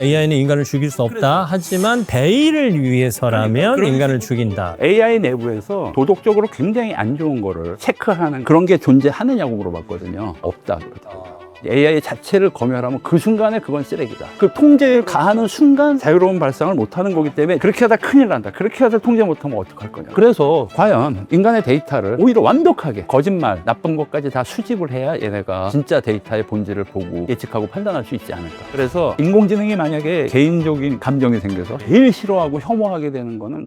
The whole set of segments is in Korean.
AI는 인간을 죽일 수 없다. 하지만 대의를 위해서라면 인간을 죽인다. AI 내부에서 도덕적으로 굉장히 안 좋은 거를 체크하는 그런 게 존재하느냐고 물어봤거든요. 없다 그러더라고요. AI 자체를 검열하면 그 순간에 그건 쓰레기다. 그 통제를 가하는 순간 자유로운 발상을 못하는 거기 때문에 그렇게 하다 큰일 난다. 그렇게 하다 통제 못하면 어떡할 거냐. 그래서 과연 인간의 데이터를 오히려 완벽하게 거짓말, 나쁜 것까지 다 수집을 해야 얘네가 진짜 데이터의 본질을 보고 예측하고 판단할 수 있지 않을까. 그래서 인공지능이 만약에 개인적인 감정이 생겨서 제일 싫어하고 혐오하게 되는 거는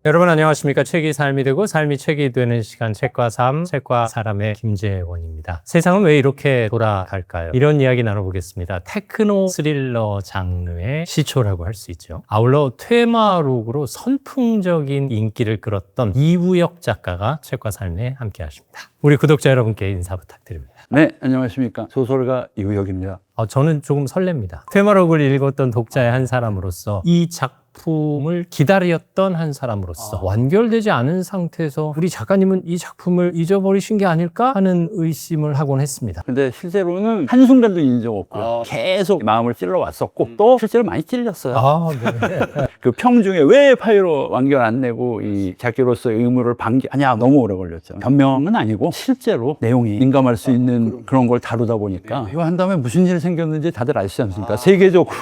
여러분 안녕하십니까. 책이 삶이 되고 삶이 책이 되는 시간, 책과 삶, 책과 사람의 김재원입니다. 세상은 왜 이렇게 돌아갈까요? 이런 이야기 나눠보겠습니다. 테크노 스릴러 장르의 시초라고 할 수 있죠. 아울러 퇴마록으로 선풍적인 인기를 끌었던 이우혁 작가가 책과 삶에 함께 하십니다. 우리 구독자 여러분께 인사 부탁드립니다. 네, 안녕하십니까. 소설가 이우혁입니다. 저는 조금 설렙니다. 퇴마록을 읽었던 독자의 한 사람으로서 이 작품을 기다렸던 한 사람으로서 완결되지 않은 상태에서 우리 작가님은 이 작품을 잊어버리신 게 아닐까 하는 의심을 하곤 했습니다. 근데 실제로는 한순간도 잊은 적 없고요. 계속 마음을 찔러 왔었고 또 실제로 많이 찔렸어요. 네. 그 평중에 왜 파이로 완결 안 내고 이 작가로서의 의무를 방기하냐 너무 오래 걸렸죠. 변명은 아니고 실제로 내용이 민감할 수 있는 그런 걸 다루다 보니까 이거 한 다음에 무슨 일이 생겼는지 다들 아시지 않습니까? 세계적으로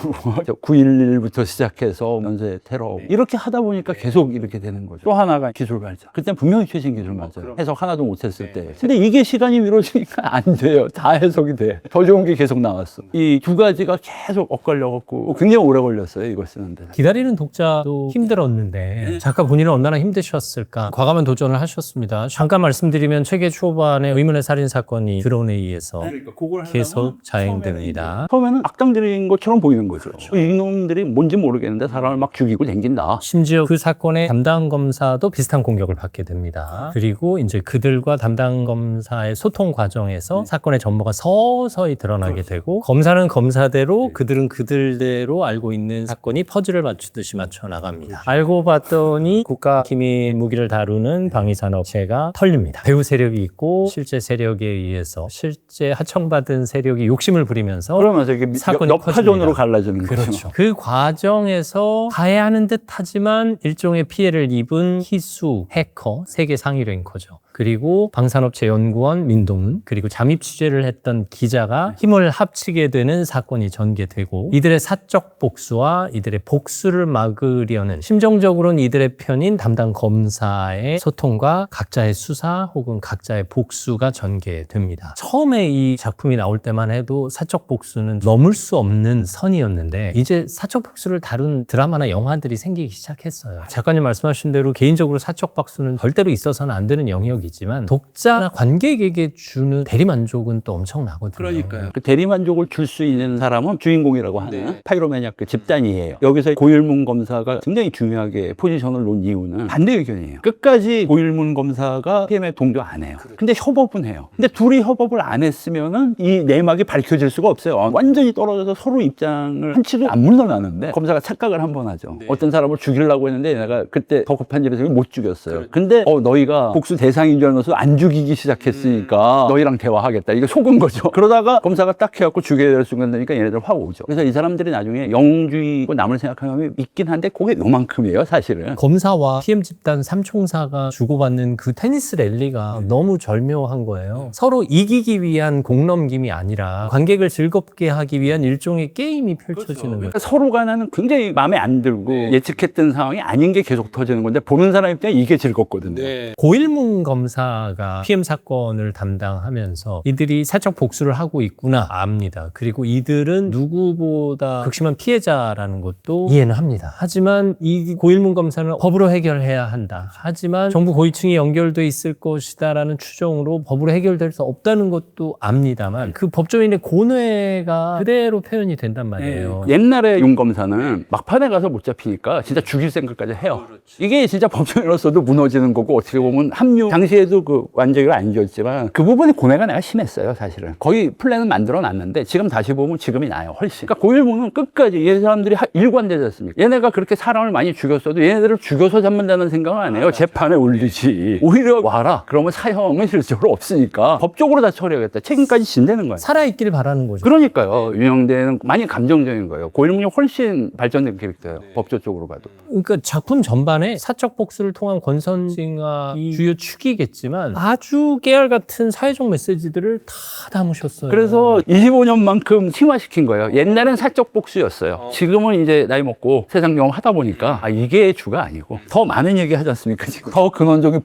9.11부터 시작해서 연쇄 테러 이렇게 하다 보니까 계속 이렇게 되는 거죠. 또 하나가 기술 발전. 그때는 분명히 최신 기술 맞아요. 해석 하나도 못했을 때. 근데 이게 시간이 미뤄지니까 안 돼요. 다 해석이 돼. 더 좋은 게 계속 나왔어. 이 두 가지가 계속 엇갈려갖고 굉장히 오래 걸렸어요. 이걸 쓰는데. 기다리는 독자도 힘들었는데 작가 본인은 얼마나 힘드셨을까. 과감한 도전을 하셨습니다. 잠깐 말씀드리면 책의 초반에 의문의 살인 사건이 드론에 의해서 계속 자행됩니다. 처음에는 악당들인 것처럼 보이는 거죠. 이놈들이 뭔지 모르겠는데 사람을 막 죽이고 댕긴다. 심지어 그 사건의 담당 검사도 비슷한 공격을 받게 됩니다. 그리고 이제 그들과 담당 검사의 소통 과정에서 사건의 전모가 서서히 드러나게 되고 검사는 검사대로 그들은 그들대로 알고 있는 사건이 퍼즐을 맞추듯이 맞춰 나갑니다. 알고 봤더니 국가기밀 무기를 다루는 방위산업체가 털립니다. 배후 세력이 있고 실제 세력에 의해서 실제 하청받은 세력이 욕심을 부리면서 그러면서 이게 사건이 역파전으로 커집니다. 갈라지는 거죠. 그렇죠. 그 과정에서 가해하는 듯 하지만 일종의 피해를 입은 희수, 해커, 세계 상위 랭커죠. 그리고 방산업체 연구원 민동은 그리고 잠입 취재를 했던 기자가 힘을 합치게 되는 사건이 전개되고 이들의 사적 복수와 이들의 복수를 막으려는 심정적으로는 이들의 편인 담당 검사의 소통과 각자의 수사 혹은 각자의 복수가 전개됩니다. 처음에 이 작품이 나올 때만 해도 사적 복수는 넘을 수 없는 선이었는데 이제 사적 복수를 다룬 드라마나 영화들이 생기기 시작했어요. 작가님 말씀하신 대로 개인적으로 사적 복수는 절대로 있어서는 안 되는 영역이지만 독자나 관객에게 주는 대리만족은 또 엄청나거든요. 그러니까요. 그 대리만족을 줄 수 있는 사람은 주인공이라고 하는 파이로매니악 그 집단이에요. 여기서 고일문 검사가 굉장히 중요하게 포지션을 놓은 이유는 반대 의견이에요. 끝까지 고일문 검사가 PM에 동조 안 해요. 근데 협업은 해요. 근데 둘이 협업을 안 했으면은 이 내막이 밝혀질 수가 없어요. 완전히 떨어져서 서로 입장을 한치도 안 물러나는데 검사가 착각을 한 번 하죠. 어떤 사람을 죽이려고 했는데 내가 그때 더 급한 일에서 못 죽였어요. 근데 너희가 복수 대상인 줄 알면서 안 죽이기 시작했으니까 너희랑 대화하겠다. 이거 속은 거죠. 그러다가 검사가 딱 해갖고 죽여야 될 순간 되니까 얘네들 확 오죠. 그래서 이 사람들이 나중에 영웅주의고 남을 생각하면 있긴 한데 그게 요만큼이에요, 사실은. 검사와 PM 집단 삼총사가 주고받는 그 테니스 랠리가 너무 절묘한 거예요. 서로 이기기 위한 공넘김이 아니라 관객을 즐겁게 하기 위한 일종의 게임이 펼쳐지는 거예요. 서로 간에는 굉장히 마음에 안 들고 예측했던 상황이 아닌 게 계속 터지는 건데 보는 사람 입장에 이게 즐겁거든요. 고일문 검사가 PM 사건을 담당하면서 이들이 사적 복수를 하고 있구나 압니다. 그리고 이들은 누구보다 극심한 피해자라는 것도 이해는 합니다. 하지만 이 고일문 검사는 법으로 해결해야 한다. 하지만 정부 고위층이 연결돼 있을 것이다라는 추정으로 법으로 해결될 수 없다는 것도 압니다만 그 법조인의 고뇌가 그대로 표현이 된단 말이에요. 옛날에 윤 검사는 막판에 가서 못 잡히니까 진짜 죽일 생각까지 해요. 이게 진짜 법조인으로서도 무너지는 거고 어떻게 보면 합류 당시 당시에도 그 완전히 안 지었지만 그 부분에 고뇌가 내가 심했어요, 사실은. 거의 플랜을 만들어 놨는데 지금 다시 보면 지금이 나아요, 훨씬. 그러니까 고일문은 끝까지 얘 사람들이 일관되지 않습니까? 얘네가 그렇게 사람을 많이 죽였어도 얘네들을 죽여서 잡는다는 생각은 안 해요. 재판에 올리지. 오히려 와라. 그러면 사형은 실제로 없으니까 법적으로 다 처리하겠다. 책임까지 진다는 거예요. 살아있길 바라는 거죠. 그러니까요. 윤영대는 많이 감정적인 거예요. 고일문이 훨씬 발전된 캐릭터예요. 법조적으로 봐도. 그러니까 작품 전반에 사적 복수를 통한 권선징악이 주요 축이겠지만 아주 깨알 같은 사회적 메시지들을 다 담으셨어요. 그래서 25년만큼 심화시킨 거예요. 옛날엔 사적 복수였어요. 지금은 이제 나이 먹고 세상 경험 하다 보니까 이게 주가 아니고 더 많은 얘기 하지 않습니까? 지금 더 근원적인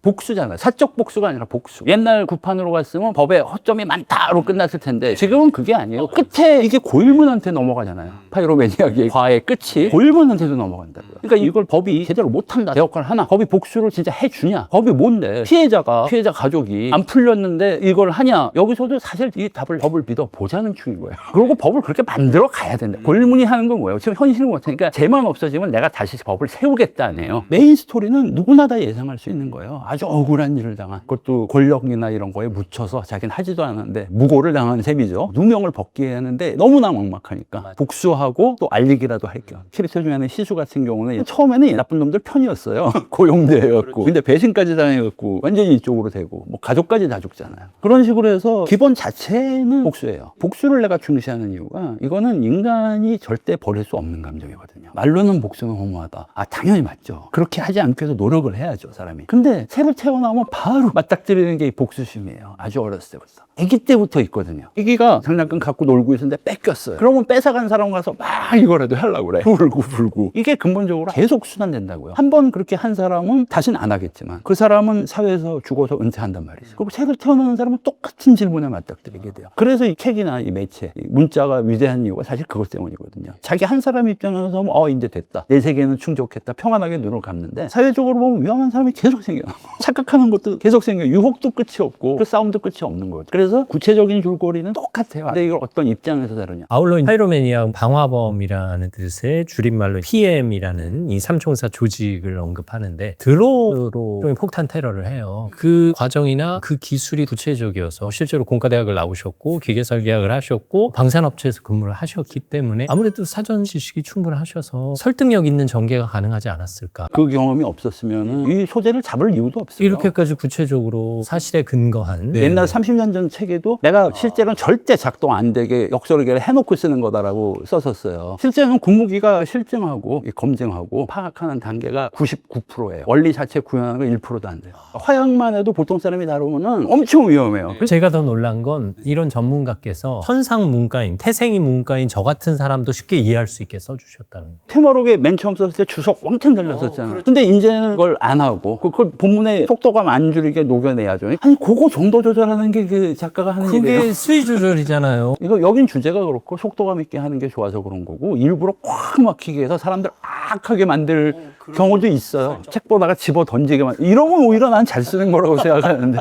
복수잖아요. 사적 복수가 아니라 복수. 옛날 구판으로 갔으면 법에 허점이 많다로 끝났을 텐데 지금은 그게 아니에요. 끝에 이게 고일문한테 넘어가잖아요. 파이로매니악의 과의 끝이 고일문한테도 넘어간다고요. 그러니까 이걸 법이 제대로 못한다. 내 역할 하나. 법이 복수를 진짜 해주냐. 법이 뭔데? 피해자 가족이 안 풀렸는데 이걸 하냐. 여기서도 사실 이 법을 믿어보자는 축인 거예요. 그리고 법을 그렇게 만들어 가야 된다. 고일문이 하는 건 뭐예요? 지금 현실을 못하니까 죄만 없어지면 내가 다시 법을 세우겠다네요. 메인 스토리는 누구나 다 예상할 수 있는 거예요. 아주 억울한 일을 당한, 그것도 권력이나 이런 거에 묻혀서 자기는 하지도 않았는데 무고를 당한 셈이죠. 누명을 벗기 하는데 너무나 막막하니까 복수하고 또 알리기라도 할게요. 캐릭터 중에는 시수 같은 경우는 처음에는 나쁜 놈들 편이었어요. 고용되었고 근데 배신까지 당해갖고 완전히 이쪽으로 되고 뭐 가족까지 다 죽잖아요. 그런 식으로 해서 기본 자체는 복수예요. 복수를 내가 중시하는 이유가 이거는 인간이 절대 버릴 수 없는 감정이거든요. 말로는 복수는 허무하다. 당연히 맞죠. 그렇게 하지 않기 위해서 노력을 해야죠, 사람이. 근데 새로 태어나면 바로 맞닥뜨리는 게 이 복수심이에요. 아주 어렸을 때부터. 아기 때부터 있거든요. 아기가 장난감 갖고 놀고 있었는데 뺏겼어요. 그러면 뺏어간 사람 가서 막 이거라도 하려고 그래. 불고. 이게 근본적으로 계속 순환된다고요. 한 번 그렇게 한 사람은 다시는 안 하겠지만 그 사람은 사회에서 죽어서 은퇴한단 말이죠. 그리고 새로 태어나는 사람은 똑같은 질문에 맞닥뜨리게 돼요. 그래서 이 책이나 이 매체, 이 문자가 위대한 이유가 사실 그것 때문이거든요. 자기 한 사람 입장에서 이제 됐다. 내 세계는 충족했다. 평안하게 눈을 감는데 사회적으로 보면 위험한 사람이 계속 생겨요. 착각하는 것도 계속 생겨요. 유혹도 끝이 없고 그 싸움도 끝이 없는 거죠. 그래서 구체적인 줄거리는 똑같아요. 근데 이걸 어떤 입장에서 다루냐. 아울러 파이로매니악 방화범이라는 뜻의 줄임말로 PM이라는 이 삼총사 조직을 언급하는데 드론으로 폭탄 테러를 해요. 그 과정이나 그 기술이 구체적이어서 실제로 공과대학을 나오셨고 기계설계학을 하셨고 방산업체에서 근무를 하셨기 때문에 아무래도 사전 지식이 충분하셔서 설득력 있는 전개가 가능하지 않았을까. 그 경험이 없었으면 이 소재를 잡을 이유도 없어요. 이렇게까지 구체적으로 사실에 근거한 옛날 30년 전 책에도 내가 실제로는 절대 작동 안 되게 역설계를 해놓고 쓰는 거다라고 썼었어요. 실제는 국무기가 실증하고 검증하고 파악하는 단계가 99%예요. 원리 자체 구현하는 건 1%도 안 돼요. 화약만 해도 보통 사람이 다루면은 엄청 위험해요. 제가 더 놀란 건 이런 전문가께서 천상 문과인, 태생이 문과인 저 같은 사람도 쉽게 이해할 수 있게 써주셨다는 거예요. 테마록에 맨 처음 썼을 때 주석 왕창 달렸었잖아요. 근데 이제는 그걸 안 하고 그걸 본문에 속도감 안 줄이게 녹여내야죠. 아니 그거 정도 조절하는 게 그 작가가 하는 일이에요. 그게 수위 조절이잖아요. 이거 여긴 주제가 그렇고 속도감 있게 하는 게 좋아서 그런 거고 일부러 꽉 막히게 해서 사람들 악하게 만들 경우도 있어요. 책 보다가 집어 던지게 이러면 오히려 난 잘 쓰는 거라고 생각하는데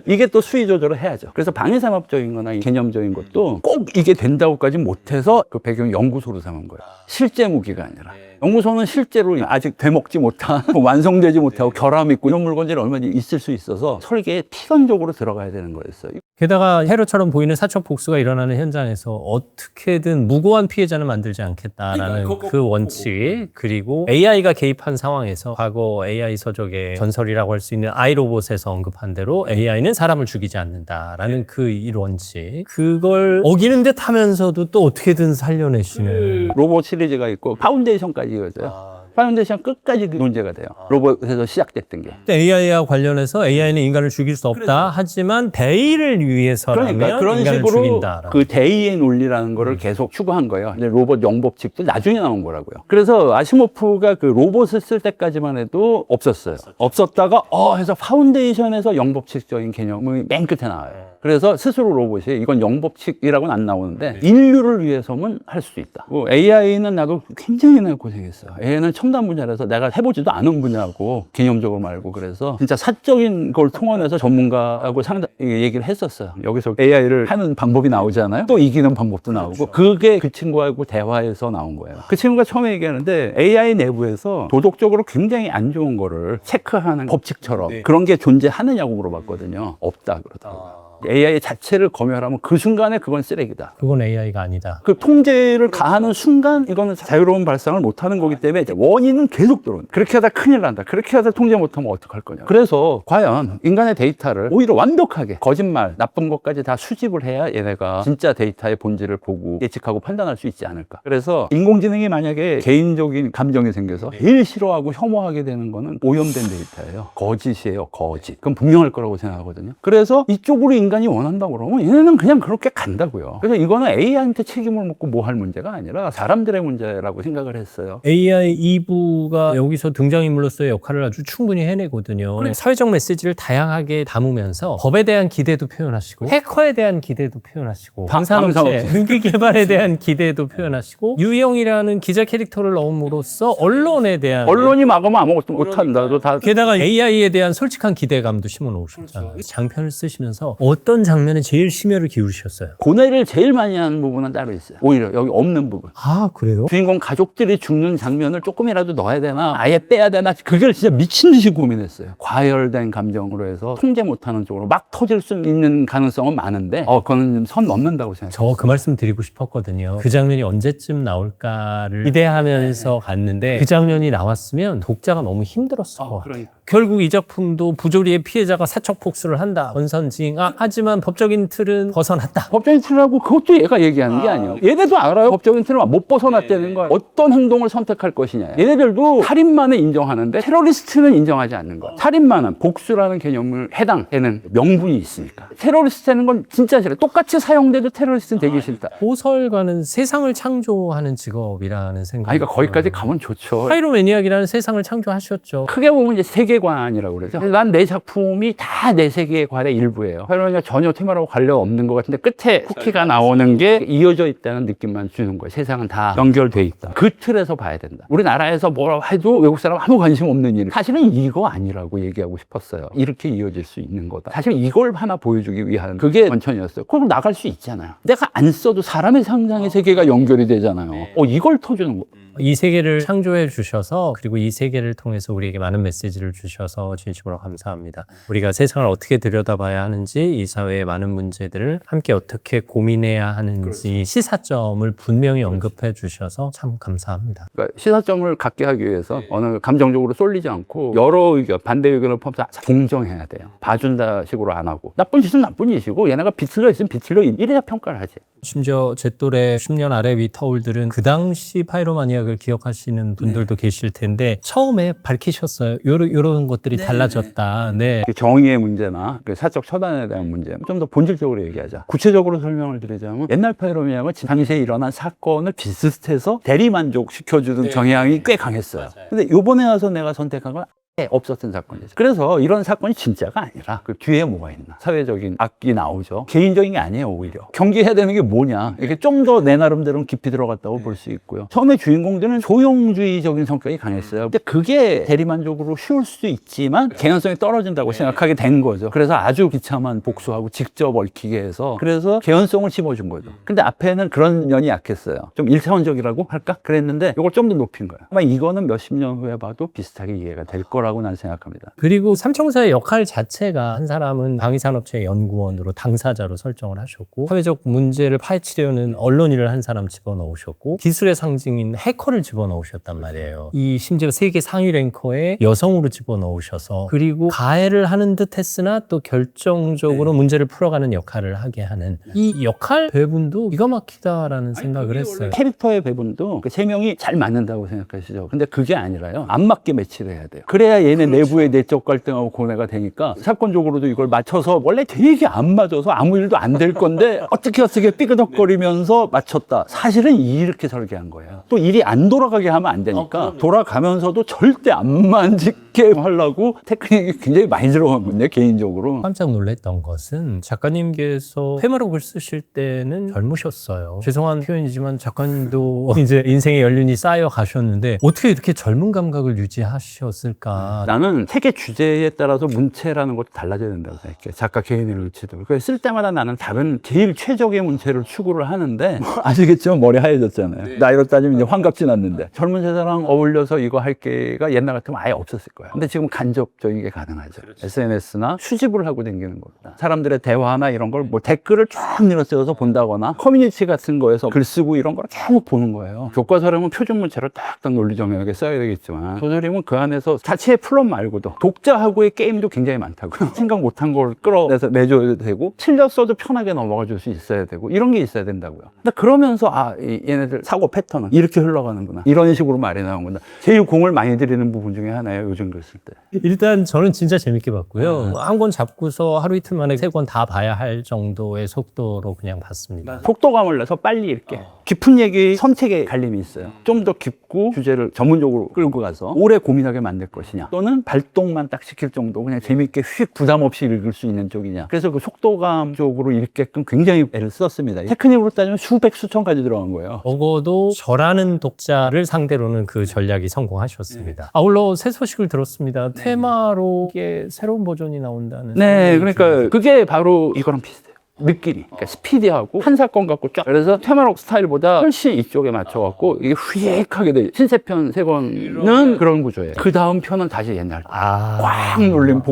이게 또 수위 조절을 해야죠. 그래서 방위산업적인 거나 개념적인 것도 꼭 이게 된다고까지 못해서 그 배경 연구소로 삼은 거예요. 실제 무기가 아니라. 연구소는 실제로 아직 되먹지 못한, 완성되지 못하고 결함 있고 이런 물건들이 얼마나 있을 수 있어서 설계에 필연적으로 들어가야 되는 거였어요. 게다가 테러처럼 보이는 사적 복수가 일어나는 현장에서 어떻게든 무고한 피해자는 만들지 않겠다라는 그 원칙, 그리고 AI가 개입한 상황에서 과거 AI 서적의 전설이라고 할 수 있는 아이로봇에서 언급한 대로 AI는 사람을 죽이지 않는다라는 그 이 원칙, 그걸 어기는 듯 하면서도 또 어떻게든 살려내시는 로봇 시리즈가 있고 파운데이션까지 이어져요. 파운데이션 끝까지 그 논제가 돼요. 로봇에서 시작됐던 게. AI와 관련해서 AI는 인간을 죽일 수 없다. 하지만 대의를 위해서라면 그러니까 그런 인간을 식으로 죽인다. 그 대의의 논리라는 거를 계속 추구한 거예요. 근데 로봇 영법칙도 나중에 나온 거라고요. 그래서 아시모프가 그 로봇을 쓸 때까지만 해도 없었어요. 없었다가 해서 파운데이션에서 영법칙적인 개념이 맨 끝에 나와요. 그래서 스스로 로봇이 이건 영법칙이라고는 안 나오는데 인류를 위해서는 할 수 있다. AI는 나도 굉장히 내가 고생했어요. AI는 첨단 분야라서 내가 해보지도 않은 분야고 개념적으로 말고 그래서 진짜 사적인 걸 통원해서 전문가하고 상담 얘기를 했었어요. 여기서 AI를 하는 방법이 나오잖아요. 또 이기는 방법도 나오고 그게 그 친구하고 대화에서 나온 거예요. 그 친구가 처음에 얘기하는데 AI 내부에서 도덕적으로 굉장히 안 좋은 거를 체크하는 법칙처럼 그런 게 존재하느냐고 물어봤거든요. 없다 그러더라고요. AI 자체를 검열하면 그 순간에 그건 쓰레기다. 그건 AI가 아니다. 그 통제를 가하는 순간 이거는 자유로운 발상을 못하는 거기 때문에 원인은 계속 들어온다. 그렇게 하다 큰일 난다. 그렇게 하다 통제 못하면 어떡할 거냐. 그래서 과연 인간의 데이터를 오히려 완벽하게 거짓말, 나쁜 것까지 다 수집을 해야 얘네가 진짜 데이터의 본질을 보고 예측하고 판단할 수 있지 않을까. 그래서 인공지능이 만약에 개인적인 감정이 생겨서 제일 싫어하고 혐오하게 되는 거는 오염된 데이터예요. 거짓이에요. 거짓. 그럼 분명할 거라고 생각하거든요. 그래서 이쪽으로 인간이 원한다고 그러면 얘네는 그냥 그렇게 간다고요. 그래서 이거는 AI한테 책임을 묻고 뭐 할 문제가 아니라 사람들의 문제라고 생각을 했어요. AI 2부가 여기서 등장인물로서의 역할을 아주 충분히 해내거든요. 사회적 메시지를 다양하게 담으면서 법에 대한 기대도 표현하시고 해커에 대한 기대도 표현하시고 방산업체 능기 개발에 대한 기대도 표현하시고 유형이라는 기자 캐릭터를 넣음으로써 언론에 대한 언론이 막으면 아무것도 못한다. 게다가 AI에 대한 솔직한 기대감도 심어 놓으셨잖아요. 장편을 쓰시면서 어떤 장면에 제일 심혈을 기울이셨어요? 고뇌를 제일 많이 하는 부분은 따로 있어요. 오히려 여기 없는 부분. 아, 그래요? 주인공 가족들이 죽는 장면을 조금이라도 넣어야 되나 아예 빼야 되나 그걸 진짜 미친 듯이 고민했어요. 과열된 감정으로 해서 통제 못하는 쪽으로 막 터질 수 있는 가능성은 많은데 그거는 선 넘는다고 생각해요. 저 그 말씀 드리고 싶었거든요. 그 장면이 언제쯤 나올까를 기대하면서 갔는데 그 장면이 나왔으면 독자가 너무 힘들었을 것 같아요. 결국 이 작품도 부조리의 피해자가 사척 폭수를 한다. 권선징. 하지만 법적인 틀은 벗어났다. 법적인 틀이라고 그것도 얘가 얘기하는 게 아니에요. 얘네도 알아요. 법적인 틀을 못 벗어났다는 걸. 어떤 행동을 선택할 것이냐. 얘네들도 살인만은 인정하는데 테러리스트는 인정하지 않는 거야. 살인만은 복수라는 개념을 해당되는 명분이 있으니까. 테러리스트라는 건 진짜 싫어. 똑같이 사용돼도 테러리스트는 되기 싫다. 소설가는 세상을 창조하는 직업이라는 생각이 그러니까 거기까지 가면 좋죠. 파이로매니악이라는 세상을 창조하셨죠. 크게 보면 이제 세계관이라고 그러죠. 난 내 작품이 다 내 세계관의 일부예요. 파이로매니악 전혀 테마하고 관련 없는 것 같은데 끝에 쿠키가 나오는 게 이어져 있다는 느낌만 주는 거예요. 세상은 다 연결돼 있다. 그 틀에서 봐야 된다. 우리나라에서 뭐라 해도 외국 사람 아무 관심 없는 일. 사실은 이거 아니라고 얘기하고 싶었어요. 이렇게 이어질 수 있는 거다. 사실 이걸 하나 보여주기 위한 그게 원천이었어요. 그럼 나갈 수 있잖아요. 내가 안 써도 사람의 상상의 세계가 연결이 되잖아요. 이걸 터주는 거. 이 세계를 창조해 주셔서 그리고 이 세계를 통해서 우리에게 많은 메시지를 주셔서 진심으로 감사합니다. 우리가 세상을 어떻게 들여다봐야 하는지 이 사회의 많은 문제들을 함께 어떻게 고민해야 하는지 시사점을 분명히 언급해 주셔서 참 감사합니다. 그러니까 시사점을 갖게 하기 위해서 어느 감정적으로 쏠리지 않고 여러 의견, 반대 의견을 포함해서 공정해야 돼요. 봐준다 식으로 안 하고 나쁜 짓은 나쁜 짓이고 얘네가 비틀려 있으면 비틀려 이래야 평가를 하지. 심지어 제 또래 10년 아래 위터올들은 그 당시 파이로마니악을 기억하시는 분들도 계실 텐데 처음에 밝히셨어요. 요런 것들이 달라졌다. 네. 정의의 문제나 그 사적 처단에 대한 문제 좀 더 본질적으로 얘기하자. 구체적으로 설명을 드리자면 옛날 파이로마니악은 당시에 일어난 사건을 비슷해서 대리만족 시켜주는 경향이 꽤 강했어요. 근데 요번에 와서 내가 선택한 건 없었던 사건이죠. 그래서 이런 사건이 진짜가 아니라 그 뒤에 뭐가 있나. 사회적인 악이 나오죠. 개인적인 게 아니에요, 오히려. 경계해야 되는 게 뭐냐. 이게 좀 더 내 나름대로 깊이 들어갔다고 볼 수 있고요. 처음에 주인공들은 소용주의적인 성격이 강했어요. 근데 그게 대리만족으로 쉬울 수도 있지만 개연성이 떨어진다고 생각하게 된 거죠. 그래서 아주 비참한 복수하고 직접 얽히게 해서 그래서 개연성을 심어준 거죠. 근데 앞에는 그런 면이 약했어요. 좀 1차원적이라고 할까? 그랬는데 이걸 좀 더 높인 거예요. 아마 이거는 몇십 년 후에 봐도 비슷하게 이해가 될 거라고 난 생각합니다. 그리고 삼총사의 역할 자체가 한 사람은 방위산업체 연구원으로 당사자로 설정을 하셨고 사회적 문제를 파헤치려는 언론인을 한 사람 집어넣으셨고 기술의 상징인 해커를 집어넣으셨단 말이에요. 이 심지어 세계 상위 랭커에 여성으로 집어넣으셔서 그리고 가해를 하는 듯 했으나 또 결정적으로 문제를 풀어가는 역할을 하게 하는 이 역할 배분도 기가 막히다라는 생각을 했어요. 캐릭터의 배분도 그 세 명이 잘 맞는다고 생각하시죠. 근데 그게 아니라요. 안 맞게 매치를 해야 돼요. 그래야 그래야 얘네 내부의 내적 갈등하고 고뇌가 되니까 사건적으로도 이걸 맞춰서 원래 되게 안 맞아서 아무 일도 안 될 건데 어떻게 삐그덕거리면서 맞췄다. 사실은 이렇게 설계한 거예요. 또 일이 안 돌아가게 하면 안 되니까 돌아가면서도 절대 안 만지게 하려고 테크닉이 굉장히 많이 들어간 건데 개인적으로. 깜짝 놀랐던 것은 작가님께서 회마록을 쓰실 때는 젊으셨어요. 죄송한 표현이지만 작가님도 이제 인생의 연륜이 쌓여 가셨는데 어떻게 이렇게 젊은 감각을 유지하셨을까? 나는 책의 주제에 따라서 문체라는 것도 달라져야 된다고 생각해. 작가 개인의 루치도. 그래서 쓸 때마다 나는 다른 제일 최적의 문체를 추구를 하는데 아시겠죠? 머리 하얘졌잖아요. 나이로 따지면 이제 환갑 지났는데 젊은 세대랑 어울려서 이거 할 게가 옛날 같으면 아예 없었을 거야. 근데 지금 간접적인 게 가능하죠. SNS나 수집을 하고 다니는 겁니다. 사람들의 대화나 이런 걸 뭐 댓글을 쫙 늘어쓰어서 본다거나 커뮤니티 같은 거에서 글 쓰고 이런 걸 계속 보는 거예요. 교과서라면 표준 문체를 딱딱 논리정연하게 써야 되겠지만 소설이면 그 안에서 자체의 플롯 말고도 독자하고의 게임도 굉장히 많다고요. 생각 못한 걸 끌어내서 내줘야 되고 틀렸어도 편하게 넘어가 줄 수 있어야 되고 이런 게 있어야 된다고요. 근데 그러면서 얘네들 사고 패턴은 이렇게 흘러가는구나. 이런 식으로 말이 나오는구나. 제일 공을 많이 들이는 부분 중에 하나예요. 요즘 글 쓸 때. 일단 저는 진짜 재밌게 봤고요. 한 권 잡고서 하루 이틀 만에 3권 다 봐야 할 정도의 속도로 그냥 봤습니다. 속도감을 내서 빨리 읽게. 깊은 얘기 선택의 갈림이 있어요. 좀 더 깊고 주제를 전문적으로 끌고 가서 오래 고민하게 만들 것이냐 또는 발동만 딱 시킬 정도 그냥 재밌게 휙 부담 없이 읽을 수 있는 쪽이냐. 그래서 그 속도감 쪽으로 읽게끔 굉장히 애를 썼습니다. 테크닉으로 따지면 수백 수천 가지 들어간 거예요. 적어도 저라는 독자를 상대로는 그 전략이 성공하셨습니다. 아울러 새 소식을 들었습니다. 테마록의 새로운 버전이 나온다는. 네, 그러니까 그게 바로 이거랑 비슷해요. 느끼리. 그러니까 스피디하고 한 사건 갖고 쫙. 그래서 테마록 스타일보다 훨씬 이쪽에 맞춰갖고 이게 휘익하게 돼. 신세편 세 권은 그런 구조예요. 그 다음 편은 다시 옛날. 꽉 눌린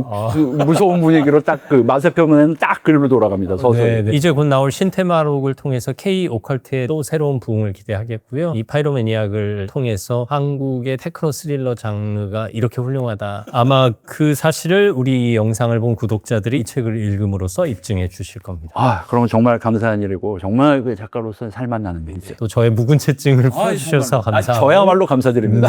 무서운 분위기로 딱 그 마세편은 딱 그리로 돌아갑니다. 서서히. 네네. 이제 곧 나올 신테마록을 통해서 K 오컬트의 또 새로운 부흥을 기대하겠고요. 이 파이로매니악을 통해서 한국의 테크노 스릴러 장르가 이렇게 훌륭하다. 아마 그 사실을 우리 영상을 본 구독자들이 이 책을 읽음으로써 입증해 주실 겁니다. 그러면 정말 감사한 일이고 정말 그 작가로서는 살맛 나는 일이죠. 또 저의 무근체증을 풀어주셔서 감사하고 저야말로 감사드립니다.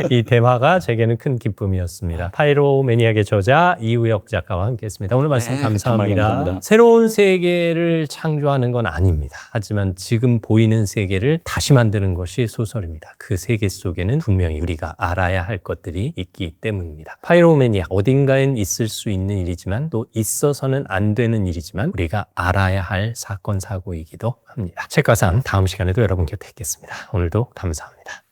이 대화가 제게는 큰 기쁨이었습니다. 파이로매니악의 저자 이우혁 작가와 함께했습니다. 오늘 말씀 감사합니다. 감사합니다. 새로운 세계를 창조하는 건 아닙니다. 하지만 지금 보이는 세계를 다시 만드는 것이 소설입니다. 그 세계 속에는 분명히 우리가 알아야 할 것들이 있기 때문입니다. 파이로매니악, 어딘가엔 있을 수 있는 일이지만 또 있어서는 안 되는 일이지만 우리가 알아야 할 사건, 사고이기도 합니다. 책가상 다음 시간에도 여러분 곁에 있겠습니다. 오늘도 감사합니다.